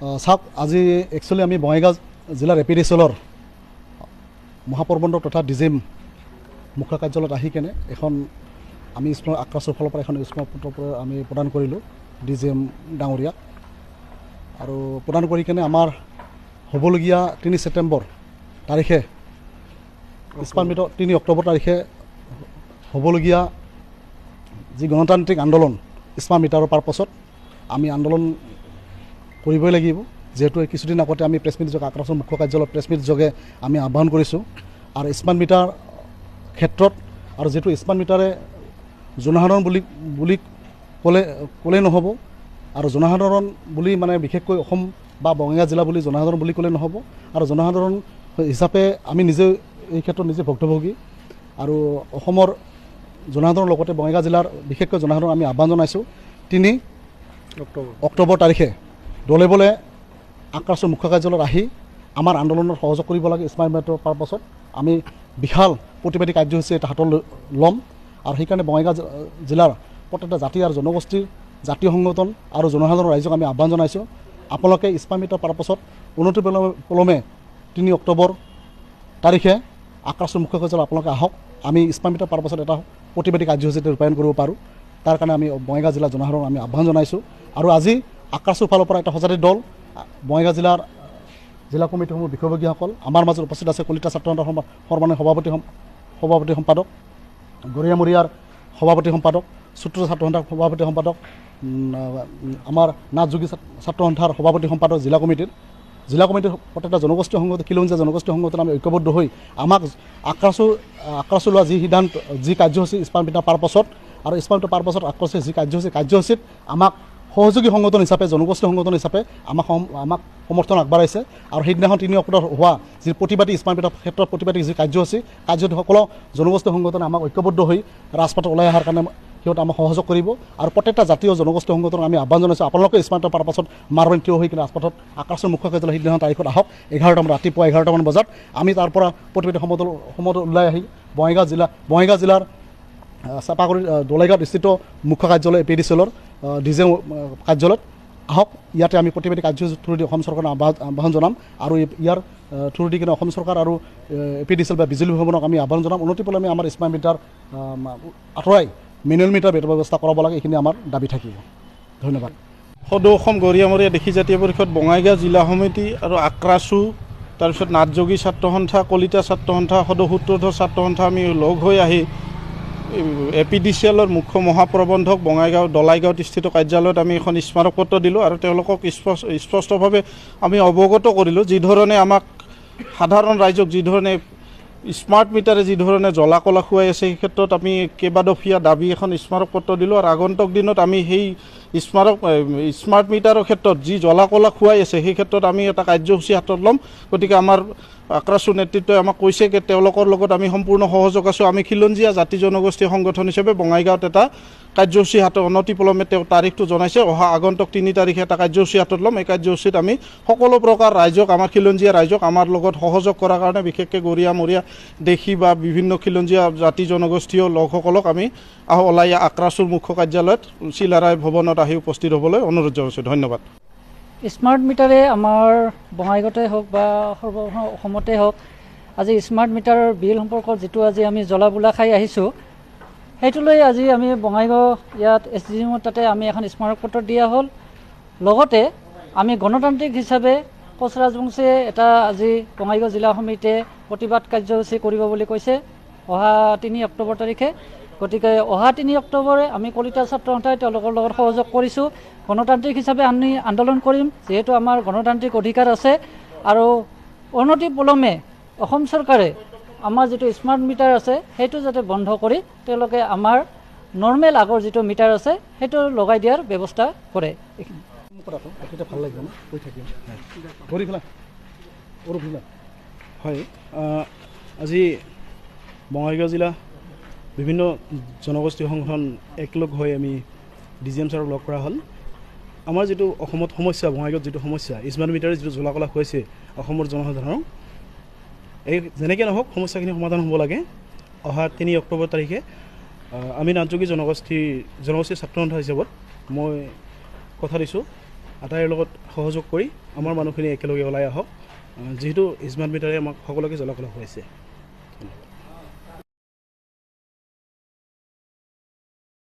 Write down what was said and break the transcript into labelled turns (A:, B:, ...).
A: চাওক, আজি একচুৱেলি আমি বঙাইগাঁও জিলাৰ এপিডিচিএলৰ মহাপ্ৰবন্ধক তথা ডিজিএম মুখ্য কাৰ্যালয়ত আহি কেনে এখন আমি আক্ৰাছৰ ফালৰ পৰা এখন স্মাৰকপত্ৰ আমি প্ৰদান কৰিলোঁ ডিজিএম ডাঙৰীয়াক। আৰু প্ৰদান কৰি কেনে আমাৰ হ'বলগীয়া 3 ছেপ্টেম্বৰ তাৰিখে স্মাৰ্ট মিটাৰ 3 অক্টোবৰ তাৰিখে হ'বলগীয়া যি গণতান্ত্ৰিক আন্দোলন স্মাৰ্ট মিটাৰৰ পাৰপাছত আমি আন্দোলন কৰিবই লাগিব। যিহেতু কিছুদিন আগতে আমি প্ৰেছ মিট যোগে আক্ৰাছৰ মুখ্য কাৰ্যালয়ত প্ৰেছ মিট যোগে আমি আহ্বান কৰিছোঁ। আৰু স্মাৰ্ট মিটাৰ ক্ষেত্ৰত আৰু যিহেতু স্মাৰ্ট মিটাৰে জনসাধাৰণ বুলি ক'লে নহ'ব, আৰু জনসাধাৰণ বুলি মানে বিশেষকৈ অসম বা বঙাইগাঁও জিলা বুলি জনসাধাৰণ বুলি ক'লে নহ'ব। আৰু জনসাধাৰণ হিচাপে আমি নিজে এই ক্ষেত্ৰত নিজে ভুক্তভোগী। আৰু অসমৰ জনসাধাৰণৰ লগতে বঙাইগাঁও জিলাৰ বিশেষকৈ জনসাধাৰণ আমি আহ্বান জনাইছোঁ 3 অক্টোবৰ তাৰিখে দলে বলে আক্ৰাছৰ মুখ্য কাৰ্যালয়ত আহি আমাৰ আন্দোলনত সহযোগ কৰিব লাগে। স্মাৰ্ট মিটাৰৰ পাৰপাছত আমি বিশাল প্ৰতিবাদী কাৰ্যসূচী এটা হাতত ল'ম। আৰু সেইকাৰণে বঙাইগাঁও জিলাৰ প্ৰত্যেকটা জাতি আৰু জনগোষ্ঠীৰ জাতীয় সংগঠন আৰু জনসাধাৰণ ৰাইজক আমি আহ্বান জনাইছোঁ, আপোনালোকে স্মাৰ্ট মিটাৰ পাৰপাছত অনতিপলমে 3 অক্টোবৰ তাৰিখে আক্ৰাছৰ মুখ্য কাৰ্যালয় আপোনালোকে আহক। আমি স্মাৰ্ট মিটাৰ পাৰপাছত এটা প্ৰতিবাদী কাৰ্যসূচীতে ৰূপায়ণ কৰিব পাৰোঁ। তাৰ কাৰণে আমি বঙাইগাঁও জিলাৰ জনসাধাৰণ আমি আহ্বান জনাইছোঁ। আৰু আজি আক্ৰাছৰ ফালৰ পৰা এটা সজাতি দল বঙাইগাঁও জিলাৰ জিলা কমিটিসমূহ বিষয়ববীয়াসকল আমাৰ মাজত উপস্থিত আছে। কলিতা ছাত্ৰ সন্থাৰ সৰ্বানয় সভাপতি সম্পাদক, গৰিয়ামৰীয়াৰ সভাপতি সম্পাদক, সূত্ৰ ছাত্ৰ সন্থাৰ সভাপতি সম্পাদক, আমাৰ নাথযোগী ছাত্ৰ সন্থাৰ সভাপতি সম্পাদক, জিলা কমিটিৰ প্ৰত্যেকটা জনগোষ্ঠীয় সংগঠন খিলঞ্জীয়া জনগোষ্ঠীয় সংগঠন আমি ঐক্যবদ্ধ হৈ আমাক আক্ৰাছৰ লোৱা যি সিদ্ধান্ত যি কাৰ্যসূচী স্মাৰ্ট মিটাৰ পাৰপাছত আৰু স্মাৰ্ট মিটাৰ পাৰপাছত আক্ৰাছৰ যি কাৰ্যসূচীত আমাক সহযোগী সংগঠন হিচাপে জনগোষ্ঠীয় সংগঠন হিচাপে আমাক সমৰ্থন আগবঢ়াইছে। আৰু সেইদিনাখন 3 অক্টোবৰ হোৱা যি প্ৰতিবাদী স্মাৰ্ট মিটাৰ ক্ষেত্ৰত প্ৰতিবাদী যি কাৰ্যসূচী সকলো জনগোষ্ঠীয় সংগঠনে আমাক ঐক্যবদ্ধ হৈ ৰাজপথত ওলাই অহাৰ কাৰণে সিহঁতে আমাক সহযোগ কৰিব। আৰু প্ৰত্যেকটা জাতীয় জনগোষ্ঠীয় সংগঠনক আমি আহ্বান জনাইছোঁ, আপোনালোকে স্মাৰ্ট মিটাৰ পাৰপাছত মাৰবাৰী থিয় হৈ কিনে ৰাজপথত আক্ৰাছৰ মুখ্য কাৰ্যালয় সেইদিনাখন তাৰিখত আহক। 11টামান ৰাতিপুৱা 11টামান বজাত আমি তাৰ পৰা প্ৰতিবাদী সমদল ওলাই আহি বঙাইগাঁও জিলাৰ চাপাগুৰি দলাইগাঁৱত স্থিত মুখ্য কাৰ্যালয় এপিডিচিএলৰ ডিজিএম কাৰ্যালয়ত আহক। ইয়াতে আমি প্ৰতিবাদী কাৰ্যসূচীৰ থ্ৰুদি অসম চৰকাৰক আহ্বান জনাম। আৰু ইয়াৰ থ্ৰুদি কিনে অসম চৰকাৰ আৰু এপিডিচিএল বা বিজুলী ভৱনক আমি আহ্বান জনাম। অনতিপলমে আমাৰ স্মাৰ্ট মিটাৰ আঁতৰাই মেনুৱেল মিটাৰ ব্যৱস্থা কৰাব লাগে, এইখিনি আমাৰ দাবী থাকিব। ধন্যবাদ।
B: সদৌ অসম গৰিয়ামৰীয়া দেশী জাতীয় পৰিষদ বঙাইগাঁও জিলা সমিতি আৰু আক্ৰাছু, তাৰপিছত নাথযোগী ছাত্ৰ সন্থা, কলিতা ছাত্ৰ সন্থা, সদৌ সূত্ৰধৰ ছাত্ৰ সন্থা আমি লগ হৈ আহি এপিডিচিএলৰ মুখ্য মহাপ্ৰবন্ধক বঙাইগাঁও দলাইগাঁৱত স্থিত কাৰ্যালয়ত আমি এখন স্মাৰক পত্ৰ দিলোঁ। আৰু তেওঁলোকক স্পষ্টভাৱে আমি অৱগত কৰিলোঁ যি ধৰণে আমাক সাধাৰণ ৰাইজক যি ধৰণে স্মাৰ্ট মিটাৰে যি ধৰণে জ্বলা কলা খুৱাই আছে, সেই ক্ষেত্ৰত আমি কেইবাদফীয়া দাবী এখন স্মাৰক পত্ৰ দিলোঁ। আৰু আগন্তুক দিনত আমি সেই স্মাৰ্ট মিটাৰৰ ক্ষেত্ৰত যি জ্বলা কলা খুৱাই আছে সেই ক্ষেত্ৰত আমি এটা কাৰ্যসূচী হাতত ল'ম। গতিকে আমাৰ আক্ৰাছু নেতৃত্বই আমাক কৈছে যে তেওঁলোকৰ লগত আমি সম্পূৰ্ণ সহযোগ আছোঁ। আমি খিলঞ্জীয়া জাতি জনগোষ্ঠীয় সংগঠন হিচাপে বঙাইগাঁৱত এটা কাৰ্যসূচী হাতত অনতিপলমে তেওঁ তাৰিখটো জনাইছে। অহা আগন্তুক 3 তাৰিখে এটা কাৰ্যসূচী হাতত ল'ম। এই কাৰ্যসূচীত আমি সকলো প্ৰকাৰ ৰাইজক, আমাৰ খিলঞ্জীয়া ৰাইজক আমাৰ লগত সহযোগ কৰাৰ কাৰণে বিশেষকৈ গৰিয়ামৰীয়া দেশী বা বিভিন্ন খিলঞ্জীয়া জাতি জনগোষ্ঠীয় লোকসকলক আমি ওলাই আক্ৰাছুৰ মুখ্য কাৰ্যালয়ত চিলাৰায় ভৱনত আহি উপস্থিত হ'বলৈ অনুৰোধ জনাইছোঁ। ধন্যবাদ।
C: স্মাৰ্ট মিটাৰে আমাৰ বঙাইগাঁৱতে হওক বা অসমতে হওক আজি স্মাৰ্ট মিটাৰৰ বিল সম্পৰ্কত যিটো আজি আমি জ্বলা বোলা খাই আহিছোঁ, সেইটো লৈ আজি আমি বঙাইগাঁও ইয়াত SDM তাতে আমি এখন স্মাৰক পত্ৰ দিয়া হ'ল। লগতে আমি গণতান্ত্ৰিক হিচাপে কোচ ৰাজবংশীয়ে এটা আজি বঙাইগাঁও জিলা সমিতিয়ে প্ৰতিবাদ কাৰ্যসূচী কৰিব বুলি কৈছে অহা 3 অক্টোবৰ তাৰিখে। গতিকে অহা 3 অক্টোবৰে আমি কলিতা ছাত্ৰ সন্থাই তেওঁলোকৰ লগত সহযোগ কৰিছোঁ। গণতান্ত্ৰিক হিচাপে আমি আন্দোলন কৰিম, যিহেতু আমাৰ গণতান্ত্ৰিক অধিকাৰ আছে। আৰু অনতিপলমে অসম চৰকাৰে আমাৰ যিটো স্মাৰ্ট মিটাৰ আছে সেইটো যাতে বন্ধ কৰি তেওঁলোকে আমাৰ নৰ্মেল আগৰ যিটো মিটাৰ আছে সেইটো লগাই দিয়াৰ ব্যৱস্থা কৰে।
D: হয়, আজি বঙাইগাঁও জিলা বিভিন্ন জনগোষ্ঠীয় সংগঠন একলগ হৈ আমি ডিজিএম ছাৰক লগ কৰা হ'ল। আমাৰ যিটো অসমত সমস্যা, বঙাইগাঁৱত যিটো সমস্যা স্মাৰ্ট মিটাৰে যিটো জ্বলা কলা হৈছে অসমৰ জনসাধাৰণক, এই যেনেকৈ নহওক সমস্যাখিনি সমাধান হ'ব লাগে। অহা 3 অক্টোবৰ তাৰিখে আমি নাথযোগী জনগোষ্ঠীৰ ছাত্ৰ সন্থা হিচাপত মই কথা দিছোঁ আটাইৰ লগত সহযোগ কৰি আমাৰ মানুহখিনি একেলগে ওলাই আহক, যিহেতু স্মাৰ্ট মিটাৰে আমাক সকলোকে জলাকলা খুৱাইছে।